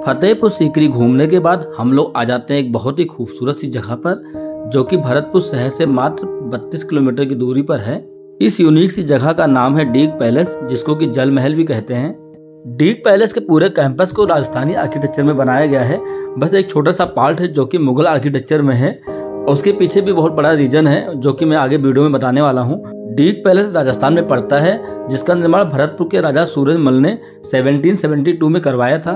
फतेहपुर सीकरी घूमने के बाद हम लोग आ जाते हैं एक बहुत ही खूबसूरत सी जगह पर, जो कि भरतपुर शहर से मात्र 32 किलोमीटर की दूरी पर है। इस यूनिक सी जगह का नाम है डीग पैलेस, जिसको कि जल महल भी कहते हैं। डीग पैलेस के पूरे कैंपस को राजस्थानी आर्किटेक्चर में बनाया गया है। बस एक छोटा सा पार्ट है जो कि मुगल आर्किटेक्चर में है। उसके पीछे भी बहुत बड़ा रीजन है, जो कि मैं आगे वीडियो में बताने वाला हूँ। डीग पैलेस राजस्थान में पड़ता है, जिसका निर्माण भरतपुर के राजा सूरजमल ने 1772 में करवाया था।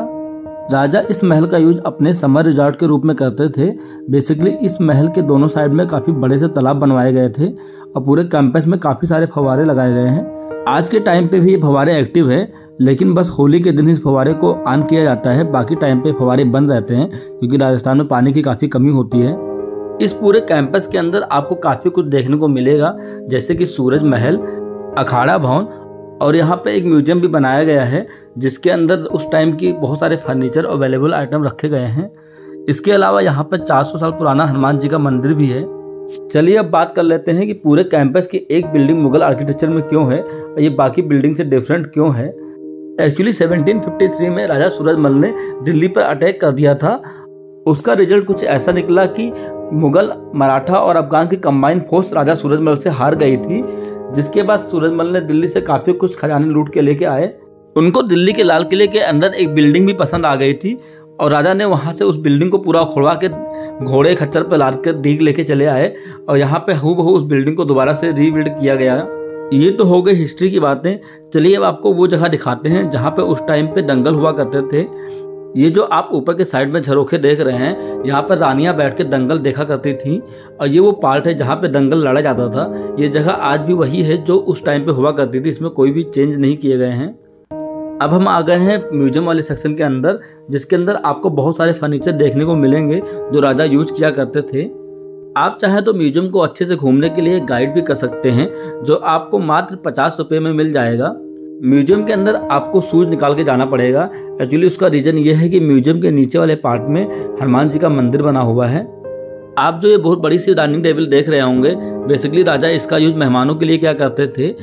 राजा इस महल का यूज अपने समर रिजॉर्ट के रूप में करते थे। बेसिकली इस महल के दोनों साइड में काफी बड़े से तालाब बनवाए गए थे और पूरे कैंपस में काफी सारे फव्वारे लगाए गए हैं। आज के टाइम पे भी ये फव्वारे एक्टिव है, लेकिन बस होली के दिन इस फव्वारे को ऑन किया जाता है। बाकी टाइम पे फव्वारे बंद रहते हैं, क्योंकि राजस्थान में पानी की काफी कमी होती है। इस पूरे कैंपस के अंदर आपको काफी कुछ देखने को मिलेगा, जैसे कि सूरज महल, अखाड़ा भवन, और यहाँ पे एक म्यूजियम भी बनाया गया है, जिसके अंदर उस टाइम की बहुत सारे फर्नीचर और वैल्यूएबल आइटम रखे गए हैं। इसके अलावा यहाँ पर 400 साल पुराना हनुमान जी का मंदिर भी है। चलिए अब बात कर लेते हैं कि पूरे कैंपस की एक बिल्डिंग मुगल आर्किटेक्चर में क्यों है और ये बाकी बिल्डिंग से डिफरेंट क्यों है। एक्चुअली 1753 में राजा सूरजमल ने दिल्ली पर अटैक कर दिया था। उसका रिजल्ट कुछ ऐसा निकला कि मुगल, मराठा और अफगान की कंबाइंड फोर्स राजा सूरजमल से हार गई थी, जिसके बाद सूरजमल ने दिल्ली से काफी कुछ खजाने लूट के लेके आए। उनको दिल्ली के लाल किले के अंदर एक बिल्डिंग भी पसंद आ गई थी और राजा ने वहां से उस बिल्डिंग को पूरा खुड़वा के घोड़े खच्चर पर लाद कर डीग लेके चले आए और यहाँ पे हूबहू उस बिल्डिंग को दोबारा से रीबिल्ड किया गया। ये तो हो गई हिस्ट्री की बातें। चलिए अब आपको वो जगह दिखाते हैं जहाँ पे उस टाइम पे दंगल हुआ करते थे। ये जो आप ऊपर के साइड में झरोखे देख रहे हैं, यहाँ पर रानियां बैठ के दंगल देखा करती थी और ये वो पार्ट है जहाँ पे दंगल लड़ा जाता था। ये जगह आज भी वही है जो उस टाइम पे हुआ करती थी, इसमें कोई भी चेंज नहीं किए गए हैं। अब हम आ गए हैं म्यूजियम वाले सेक्शन के अंदर, जिसके अंदर आपको बहुत सारे फर्नीचर देखने को मिलेंगे जो राजा यूज किया करते थे। आप चाहें तो म्यूजियम को अच्छे से घूमने के लिए गाइड भी कर सकते हैं, जो आपको मात्र 50 रुपये में मिल जाएगा। म्यूजियम के अंदर आपको शूज निकाल के जाना पड़ेगा। एक्चुअली उसका रीजन ये है कि म्यूजियम के नीचे वाले पार्ट में हनुमान जी का मंदिर बना हुआ है। आप जो ये बहुत बड़ी सी डाइनिंग टेबल देख रहे होंगे, बेसिकली राजा इसका यूज मेहमानों के लिए क्या करते थे।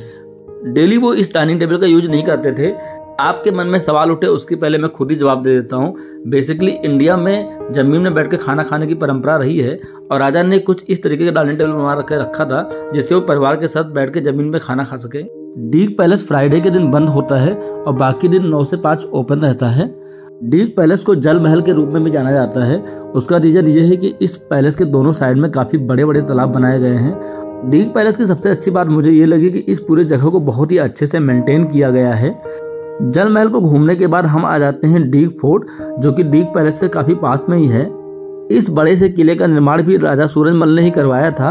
डेली वो इस डाइनिंग टेबल का यूज नहीं करते थे। आपके मन में सवाल उठे उसके पहले मैं खुद ही जवाब दे देता हूँ। बेसिकली इंडिया में जमीन में बैठ के खाना खाने की परंपरा रही है और राजा ने कुछ इस तरीके का डाइनिंग टेबल बनवा रखा था, जिससे वो परिवार के साथ बैठ के जमीन में खाना खा सके। डीग पैलेस फ्राइडे के दिन बंद होता है और बाकी दिन 9 से 5 ओपन रहता है। डीग पैलेस को जल महल के रूप में भी जाना जाता है। उसका रीजन ये है कि इस पैलेस के दोनों साइड में काफी बड़े बड़े तालाब बनाए गए हैं। डीग पैलेस की सबसे अच्छी बात मुझे ये लगी कि इस पूरे जगह को बहुत ही अच्छे से मेंटेन किया गया है। जल महल को घूमने के बाद हम आ जाते हैं डीग फोर्ट, जो कि डीग पैलेस से काफी पास में ही है। इस बड़े से किले का निर्माण भी राजा सूरजमल ने ही करवाया था,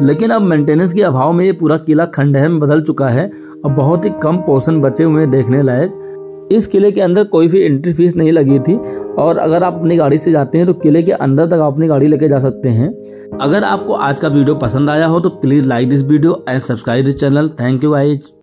लेकिन अब मेंटेनेंस के अभाव में ये पूरा किला खंडहर में बदल चुका है और बहुत ही कम पोर्शन बचे हुए हैं देखने लायक। इस किले के अंदर कोई भी एंट्री फीस नहीं लगी थी और अगर आप अपनी गाड़ी से जाते हैं तो किले के अंदर तक आप अपनी गाड़ी लेके जा सकते हैं। अगर आपको आज का वीडियो पसंद आया हो तो please like this video and subscribe this channel. Thank you guys.